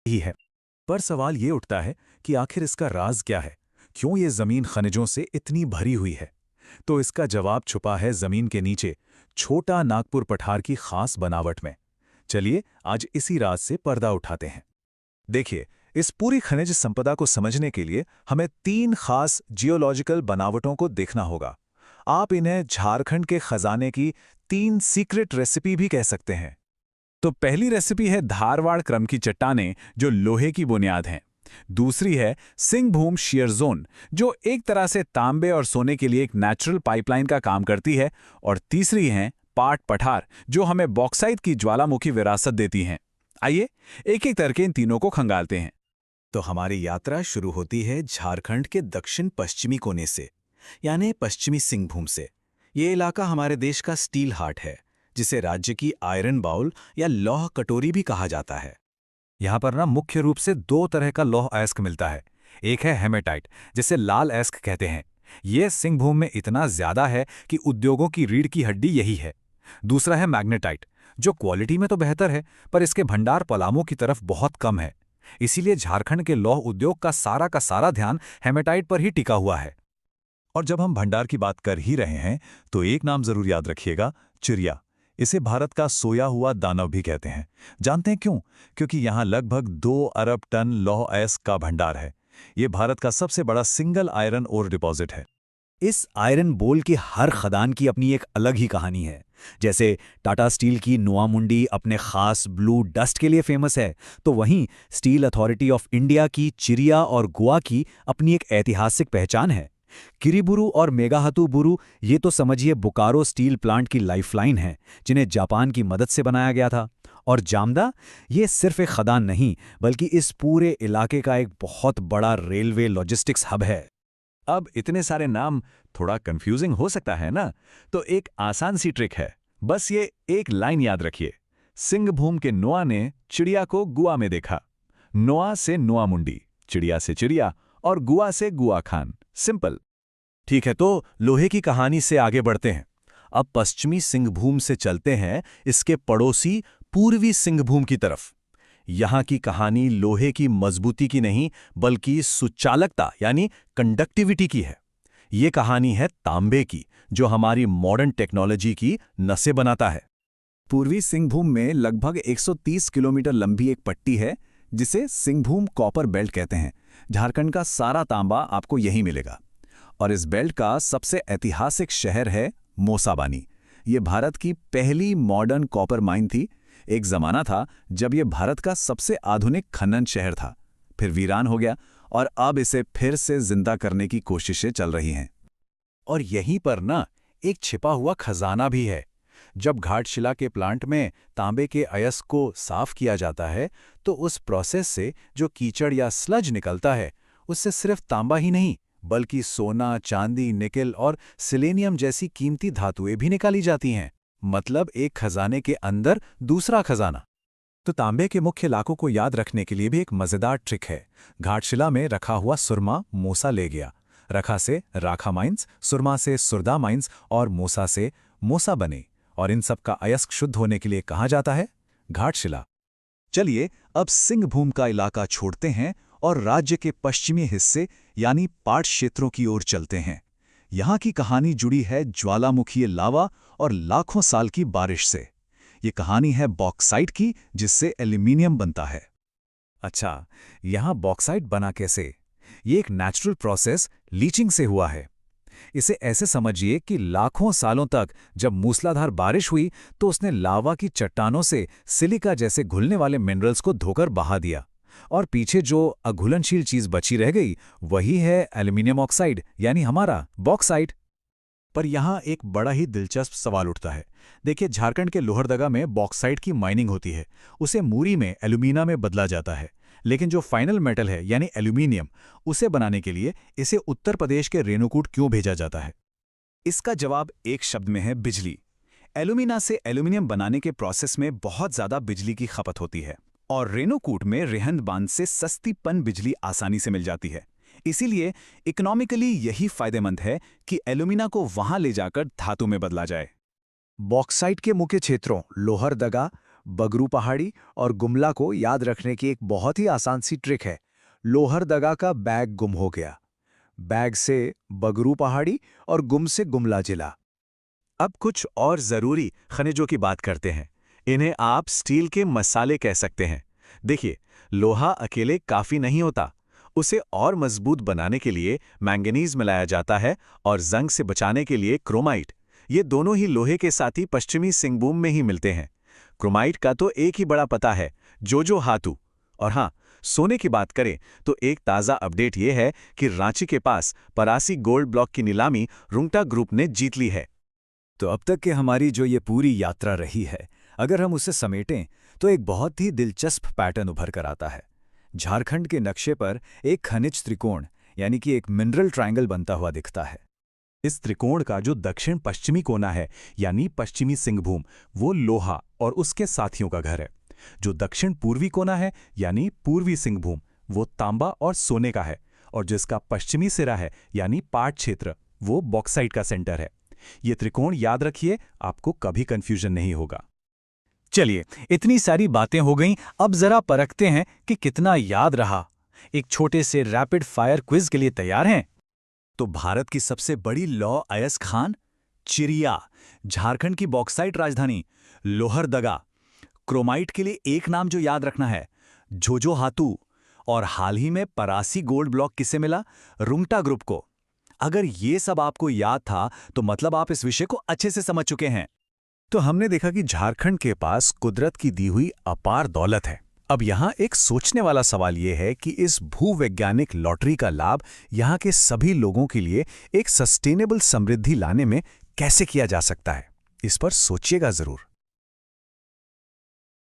ही है। पर सवाल ये उठता है कि आखिर इसका राज क्या है? क्यों ये जमीन खनिजों से इतनी भरी हुई है? तो इसका जवाब छुपा है जमीन के नीचे, छोटा नागपुर पठार की खास बनावट में। चलिए आज इसी राज से पर्दा उठाते हैं। देखिए, इस पूरी खनिज संपदा को समझने के लिए हमें 3 खास जियोलॉजिकल बनावटों को देखना होगा। आप इन्हें झारखंड के खजाने की 3 सीक्रेट रेसिपी भी कह सकते हैं। तो पहली रेसिपी है धारवाड़ क्रम की चट्टानें, जो लोहे की बुनियाद हैं। दूसरी है सिंहभूम शेयर जोन, जो एक तरह से तांबे और सोने के लिए एक नेचुरल पाइपलाइन का काम करती है। और तीसरी है पाट पठार, जो हमें बॉक्साइट की ज्वालामुखी विरासत देती हैं। आइए एक एक करके इन तीनों को खंगालते हैं। तो हमारी यात्रा शुरू होती है झारखंड के दक्षिण पश्चिमी कोने से, यानी पश्चिमी सिंहभूम से। ये इलाका हमारे देश का स्टील हार्ट है, जिसे राज्य की आयरन बाउल या लौह कटोरी भी कहा जाता है। यहाँ पर मुख्य रूप से 2 तरह का लौह अयस्क मिलता है। एक है हेमेटाइट, जिसे लाल अयस्क कहते हैं। ये सिंहभूम में इतना ज्यादा है कि उद्योगों की रीढ़ की हड्डी यही है। दूसरा है मैग्नेटाइट, जो क्वालिटी में तो बेहतर है, पर इसके भंडार पलामू की तरफ बहुत कम है। इसीलिए झारखंड के लौह उद्योग का सारा ध्यान हेमेटाइट पर ही टिका हुआ है। और जब हम भंडार की बात कर ही रहे हैं, तो एक नाम जरूर याद रखिएगा, चिरिया। इसे भारत का सोया हुआ दानव भी कहते हैं। जानते हैं क्यों? क्योंकि यहाँ लगभग 2 अरब टन लौह अयस्क का भंडार है। ये भारत का सबसे बड़ा सिंगल आयरन ओर डिपॉजिट है। इस आयरन बोल के हर खदान की अपनी एक अलग ही कहानी है। जैसे टाटा स्टील की नोआमुंडी अपने खास ब्लू डस्ट के लिए फेमस है, तो वहीं स्टील अथॉरिटी ऑफ इंडिया की चिरिया और गोवा की अपनी एक ऐतिहासिक पहचान है। किरीबुरु और मेगाहतुबुरु ये तो समझिए बोकारो स्टील प्लांट की लाइफलाइन है, जिन्हें जापान की मदद से बनाया गया था। और जामदा, ये सिर्फ एक खदान नहीं, बल्कि इस पूरे इलाके का एक बहुत बड़ा रेलवे लॉजिस्टिक्स हब है। अब इतने सारे नाम थोड़ा कंफ्यूजिंग हो सकता है ना? तो एक आसान सी ट्रिक है, बस ये एक लाइन याद रखिए। सिंहभूम के नोआ ने चिड़िया को गुआ में देखा। नोआ से नोआमुंडी, चिड़िया से चिड़िया, और गुआ से गुआ खान। सिंपल। ठीक है, तो लोहे की कहानी से आगे बढ़ते हैं। अब पश्चिमी सिंहभूम से चलते हैं इसके पड़ोसी पूर्वी सिंहभूम की तरफ। यहाँ की कहानी लोहे की मजबूती की नहीं, बल्कि सुचालकता यानी कंडक्टिविटी की है। ये कहानी है तांबे की, जो हमारी मॉडर्न टेक्नोलॉजी की नसें बनाता है। पूर्वी सिंहभूम में लगभग 130 किलोमीटर लंबी एक पट्टी है, जिसे सिंहभूम कॉपर बेल्ट कहते हैं। झारखंड का सारा तांबा आपको यहीं मिलेगा। और इस बेल्ट का सबसे ऐतिहासिक शहर है मोसाबानी। ये भारत की पहली मॉडर्न कॉपर माइन थी। एक जमाना था जब ये भारत का सबसे आधुनिक खनन शहर था, फिर वीरान हो गया और अब इसे फिर से जिंदा करने की कोशिशें चल रही हैं। और यहीं पर एक छिपा हुआ खजाना भी है। जब घाटशिला के प्लांट में तांबे के अयस्क को साफ किया जाता है, तो उस प्रोसेस से जो कीचड़ या स्लज निकलता है, उससे सिर्फ तांबा ही नहीं, बल्कि सोना, चांदी, निकेल और सिलेनियम जैसी कीमती धातुएं भी निकाली जाती हैं। मतलब एक खजाने के अंदर दूसरा खजाना। तो तांबे के मुख्य लाखों को याद रखने के लिए भी एक मजेदार ट्रिक है। घाटशिला में रखा हुआ सुरमा मोसा ले गया। रखा से राखा माइंस, सुरमा से सुरदा माइंस और मोसा से मोसा बने। और इन सब का अयस्क शुद्ध होने के लिए कहा जाता है घाटशिला। चलिए अब सिंहभूम का इलाका छोड़ते हैं और राज्य के पश्चिमी हिस्से यानी पाट क्षेत्रों की ओर चलते हैं। यहाँ की कहानी जुड़ी है ज्वालामुखीय लावा और लाखों साल की बारिश से। ये कहानी है बॉक्साइट की, जिससे एल्यूमिनियम बनता है। अच्छा, यहाँ बॉक्साइट बना कैसे? ये एक नेचुरल प्रोसेस लीचिंग से हुआ है। इसे ऐसे समझिए कि लाखों सालों तक जब मूसलाधार बारिश हुई, तो उसने लावा की चट्टानों से सिलिका जैसे घुलने वाले मिनरल्स को धोकर बहा दिया। और पीछे जो अघुलनशील चीज बची रह गई, वही है एल्यूमिनियम ऑक्साइड, यानी हमारा बॉक्साइट। पर यहाँ एक बड़ा ही दिलचस्प सवाल उठता है। देखिए, झारखंड के लोहरदगा में बॉक्साइट की माइनिंग होती है। उसे मूरी में एल्यूमिना में बदला जाता है। लेकिन जो फाइनल मेटल है यानी एल्यूमिनियम, उसे बनाने के लिए इसे उत्तर प्रदेश के रेणुकूट क्यों भेजा जाता है? इसका जवाब एक शब्द में है, बिजली। एल्यूमिना से एल्यूमिनियम बनाने के प्रोसेस में बहुत ज्यादा बिजली की खपत होती है, और रेणुकूट में रेहंद बांध से सस्ती पन बिजली आसानी से मिल जाती है। इसीलिए इकोनॉमिकली यही फायदेमंद है कि एल्यूमिना को वहां ले जाकर धातु में बदला जाए। बॉक्साइट के मुख्य क्षेत्रों लोहरदगा, बगरू पहाड़ी और गुमला को याद रखने की एक बहुत ही आसान सी ट्रिक है। लोहरदगा का बैग गुम हो गया, बैग से बगरू पहाड़ी और गुम से गुमला जिला। अब कुछ और जरूरी खनिजों की बात करते हैं। इन्हें आप स्टील के मसाले कह सकते हैं। देखिए, लोहा अकेले काफी नहीं होता, उसे और मजबूत बनाने के लिए मैंगनीज मिलाया जाता है और जंग से बचाने के लिए क्रोमाइट। ये दोनों ही लोहे के साथ ही पश्चिमी सिंहभूम में ही मिलते हैं। क्रोमाइट का तो एक ही बड़ा पता है, जोजो हाथू। और हाँ, सोने की बात करें तो एक ताज़ा अपडेट ये है कि रांची के पास परासी गोल्ड ब्लॉक की नीलामी रुंगटा ग्रुप ने जीत ली है। तो अब तक की हमारी जो ये पूरी यात्रा रही है, अगर हम उसे समेटें तो एक बहुत ही दिलचस्प पैटर्न उभर कर आता है। झारखंड के नक्शे पर एक खनिज त्रिकोण यानी कि एक मिनरल ट्रायंगल बनता हुआ दिखता है। इस त्रिकोण का जो दक्षिण पश्चिमी कोना है यानी पश्चिमी सिंहभूम, वो लोहा और उसके साथियों का घर है। जो दक्षिण पूर्वी कोना है यानी पूर्वी सिंहभूम, वो तांबा और सोने का है। और जिसका पश्चिमी सिरा है यानी पाट क्षेत्र, वो बॉक्साइट का सेंटर है। ये त्रिकोण याद रखिए, आपको कभी कंफ्यूजन नहीं होगा। चलिए, इतनी सारी बातें हो गईं, अब जरा परखते हैं कि कितना याद रहा। एक छोटे से रैपिड फायर क्विज के लिए तैयार हैं? तो भारत की सबसे बड़ी लौ अयस खान चिरिया, झारखंड की बॉक्साइट राजधानी लोहरदगा, क्रोमाइट के लिए एक नाम जो याद रखना है, जोजो हाथू, और हाल ही में परासी गोल्ड ब्लॉक किसे मिला? रुंगटा ग्रुप को। अगर ये सब आपको याद था तो मतलब आप इस विषय को अच्छे से समझ चुके हैं। तो हमने देखा कि झारखंड के पास कुदरत की दी हुई अपार दौलत है। अब यहाँ एक सोचने वाला सवाल ये है कि इस भूवैज्ञानिक लॉटरी का लाभ यहाँ के सभी लोगों के लिए एक सस्टेनेबल समृद्धि लाने में कैसे किया जा सकता है। इस पर सोचिएगा जरूर।